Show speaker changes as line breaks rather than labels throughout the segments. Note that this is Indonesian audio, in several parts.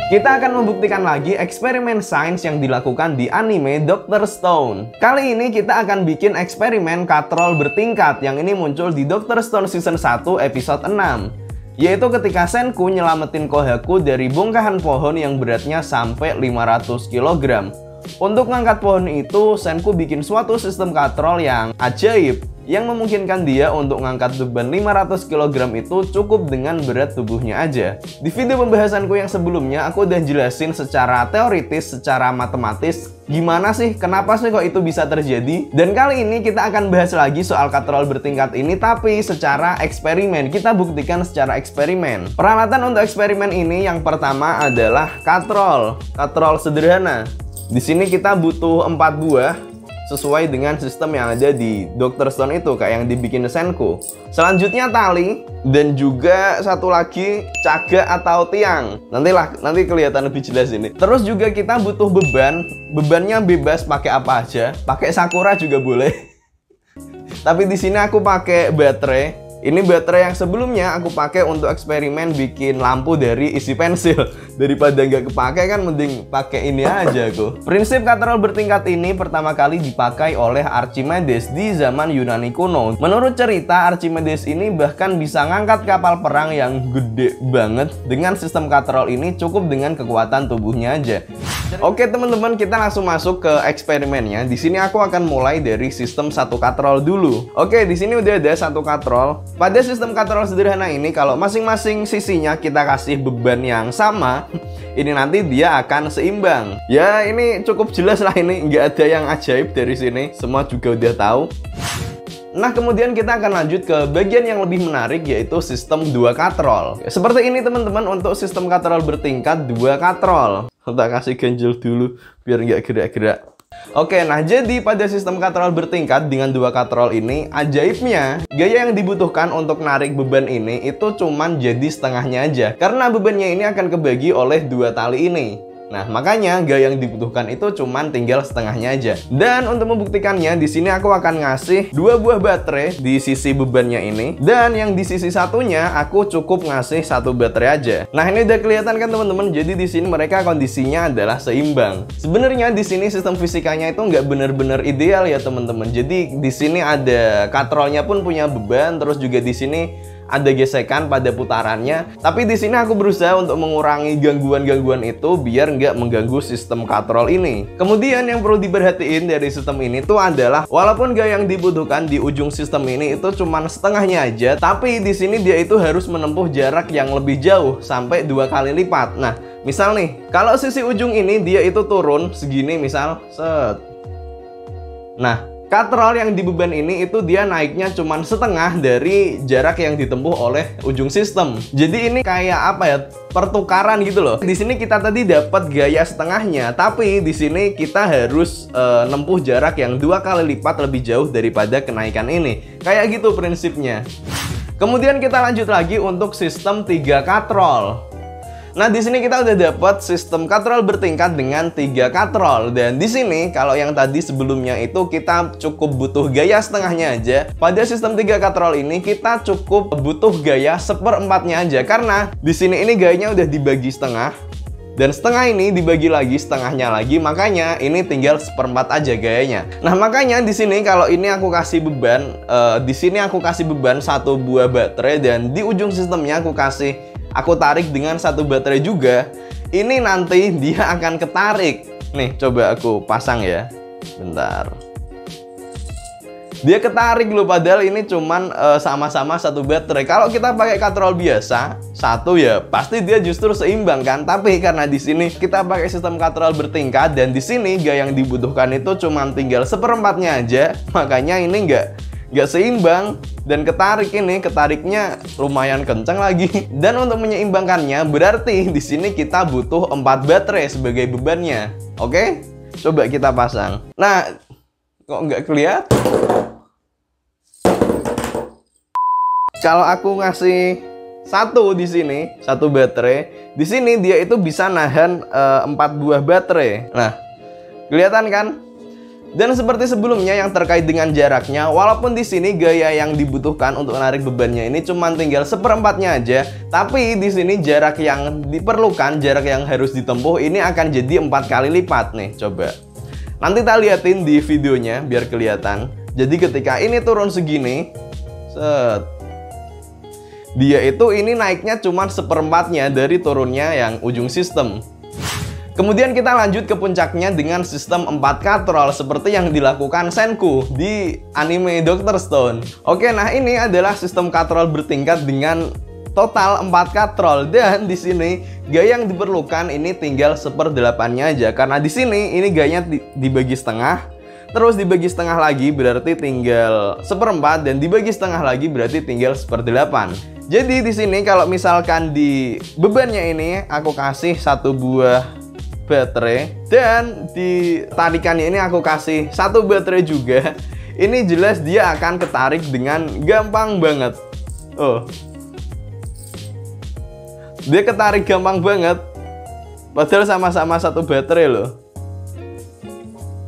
Kita akan membuktikan lagi eksperimen sains yang dilakukan di anime Dr. Stone. Kali ini kita akan bikin eksperimen katrol bertingkat yang ini muncul di Dr. Stone Season 1 episode 6. Yaitu ketika Senku nyelamatin Kohaku dari bongkahan pohon yang beratnya sampai 500 kg. Untuk ngangkat pohon itu, Senku bikin suatu sistem katrol yang ajaib yang memungkinkan dia untuk ngangkat beban 500 kg itu cukup dengan berat tubuhnya aja. Di video pembahasanku yang sebelumnya, aku udah jelasin secara teoritis, secara matematis, gimana sih, kenapa sih kok itu bisa terjadi. Dan kali ini kita akan bahas lagi soal katrol bertingkat ini, tapi secara eksperimen. Kita buktikan secara eksperimen. Peralatan untuk eksperimen ini yang pertama adalah katrol sederhana. Di sini kita butuh 4 buah sesuai dengan sistem yang ada di Dr. Stone itu, kayak yang dibikin Senku. Selanjutnya tali, dan juga satu lagi cagak atau tiang. Nanti kelihatan lebih jelas ini. Terus juga kita butuh beban. Bebannya bebas pakai apa aja. Pakai Sakura juga boleh. Tapi di sini aku pakai baterai. Ini baterai yang sebelumnya aku pakai untuk eksperimen bikin lampu dari isi pensil. Daripada nggak kepake kan mending pakai ini aja aku. Prinsip katrol bertingkat ini pertama kali dipakai oleh Archimedes di zaman Yunani kuno. Menurut cerita, Archimedes ini bahkan bisa ngangkat kapal perang yang gede banget. Dengan sistem katrol ini cukup dengan kekuatan tubuhnya aja. Oke teman-teman, kita langsung masuk ke eksperimennya. Di sini aku akan mulai dari sistem satu katrol dulu. Oke, di sini udah ada satu katrol. Pada sistem katrol sederhana ini, kalau masing-masing sisinya kita kasih beban yang sama, ini nanti dia akan seimbang. Ya, ini cukup jelas lah, ini nggak ada yang ajaib dari sini. Semua juga udah tahu. Nah, kemudian kita akan lanjut ke bagian yang lebih menarik, yaitu sistem 2 katrol. Seperti ini teman-teman untuk sistem katrol bertingkat 2 katrol. Tak kasih ganjel dulu biar nggak gerak-gerak. Oke, nah jadi pada sistem katrol bertingkat dengan 2 katrol ini, ajaibnya gaya yang dibutuhkan untuk narik beban ini itu cuman jadi setengahnya aja. Karena bebannya ini akan kebagi oleh 2 tali ini. Nah, makanya gaya yang dibutuhkan itu cuman tinggal setengahnya aja. Dan untuk membuktikannya, di sini aku akan ngasih 2 buah baterai di sisi bebannya ini. Dan yang di sisi satunya aku cukup ngasih 1 baterai aja. Nah, ini udah kelihatan kan teman-teman? Jadi di sini mereka kondisinya adalah seimbang. Sebenarnya di sini sistem fisikanya itu nggak bener-bener ideal ya teman-teman. Jadi di sini ada katrolnya pun punya beban, terus juga di sini ada gesekan pada putarannya. Tapi di sini aku berusaha untuk mengurangi gangguan-gangguan itu biar nggak mengganggu sistem katrol ini. Kemudian yang perlu diperhatiin dari sistem ini tuh adalah walaupun gaya yang dibutuhkan di ujung sistem ini itu cuman setengahnya aja, tapi di sini dia itu harus menempuh jarak yang lebih jauh sampai 2 kali lipat. Nah, misal nih, kalau sisi ujung ini dia itu turun segini misal, set. Nah, katrol yang di beban ini itu dia naiknya cuman setengah dari jarak yang ditempuh oleh ujung sistem. Jadi ini kayak apa ya? Pertukaran gitu loh. Di sini kita tadi dapat gaya setengahnya, tapi di sini kita harus nempuh jarak yang 2 kali lipat lebih jauh daripada kenaikan ini. Kayak gitu prinsipnya. Kemudian kita lanjut lagi untuk sistem 3 katrol. Nah, di sini kita udah dapat sistem katrol bertingkat dengan 3 katrol. Dan di sini kalau yang tadi sebelumnya itu kita cukup butuh gaya setengahnya aja. Pada sistem 3 katrol ini kita cukup butuh gaya 1/4-nya aja, karena di sini ini gayanya udah dibagi setengah. Dan setengah ini dibagi lagi setengahnya lagi, makanya ini tinggal 1/4 aja gayanya. Nah, makanya di sini kalau ini aku kasih beban, di sini aku kasih beban 1 buah baterai, dan di ujung sistemnya aku tarik dengan 1 baterai juga. Ini nanti dia akan ketarik. Nih, coba aku pasang ya. Bentar. Dia ketarik loh, padahal ini cuman sama-sama 1 baterai. Kalau kita pakai katrol biasa, 1 ya pasti dia justru seimbang kan. Tapi karena di sini kita pakai sistem katrol bertingkat, dan di sini gaya yang dibutuhkan itu cuman tinggal 1/4-nya aja, makanya ini nggak seimbang. Dan ketariknya lumayan kencang lagi. Dan untuk menyeimbangkannya berarti di sini kita butuh 4 baterai sebagai bebannya. Oke? Coba kita pasang. Nah, kok nggak kelihatan? Kalau aku ngasih 1 di sini, 1 baterai, di sini dia itu bisa nahan 4 buah baterai. Nah, kelihatan kan? Dan seperti sebelumnya yang terkait dengan jaraknya, walaupun di sini gaya yang dibutuhkan untuk menarik bebannya ini cuma tinggal seperempatnya aja, tapi di sini jarak yang diperlukan, jarak yang harus ditempuh ini akan jadi 4 kali lipat nih. Coba nanti kita liatin di videonya biar kelihatan. Jadi ketika ini turun segini, dia itu ini naiknya cuma seperempatnya dari turunnya yang ujung sistem. Kemudian kita lanjut ke puncaknya dengan sistem 4 katrol seperti yang dilakukan Senku di anime Dr. Stone. Oke, nah ini adalah sistem katrol bertingkat dengan total 4 katrol, dan di sini gaya yang diperlukan ini tinggal 1/8-nya aja, karena di sini ini gayanya dibagi setengah, terus dibagi setengah lagi berarti tinggal 1/4, dan dibagi setengah lagi berarti tinggal 1/8. Jadi di sini kalau misalkan di bebannya ini aku kasih 1 buah baterai, dan di tarikannya ini aku kasih 1 baterai juga, ini jelas dia akan ketarik dengan gampang banget. Oh, dia ketarik gampang banget, padahal sama-sama 1 baterai loh.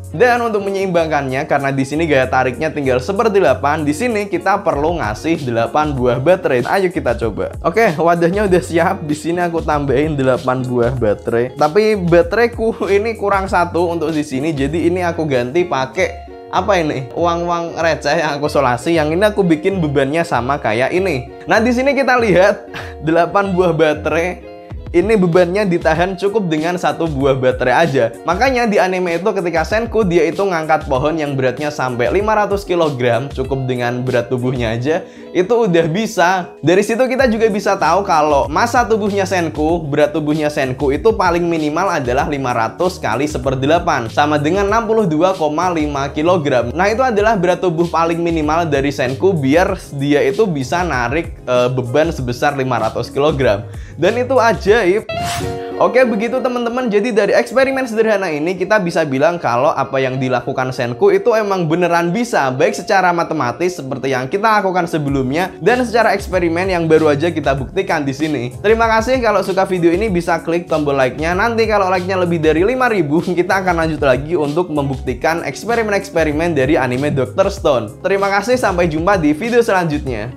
Dan untuk menyeimbangkannya, karena di sini gaya tariknya tinggal 1/8, di sini kita perlu ngasih 8 buah baterai. Ayo kita coba. Oke, wadahnya udah siap. Di sini aku tambahin 8 buah baterai. Tapi bateraiku ini kurang 1 untuk di sini, jadi ini aku ganti pakai apa ini? Uang-uang receh yang aku solasi. Yang ini aku bikin bebannya sama kayak ini. Nah, di sini kita lihat 8 buah baterai. Ini bebannya ditahan cukup dengan 1 buah baterai aja. Makanya di anime itu ketika Senku dia itu ngangkat pohon yang beratnya sampai 500 kg, cukup dengan berat tubuhnya aja, itu udah bisa. Dari situ kita juga bisa tahu kalau massa tubuhnya Senku, berat tubuhnya Senku itu paling minimal adalah 500 kali 1/8, sama dengan 62,5 kg. Nah, itu adalah berat tubuh paling minimal dari Senku biar dia itu bisa narik beban sebesar 500 kg. Dan itu ajaib. Oke, begitu teman-teman. Jadi dari eksperimen sederhana ini kita bisa bilang kalau apa yang dilakukan Senku itu emang beneran bisa, baik secara matematis seperti yang kita lakukan sebelumnya, dan secara eksperimen yang baru aja kita buktikan di sini. Terima kasih. Kalau suka video ini bisa klik tombol like-nya. Nanti kalau like-nya lebih dari 5.000, kita akan lanjut lagi untuk membuktikan eksperimen-eksperimen dari anime Dr. Stone. Terima kasih, sampai jumpa di video selanjutnya.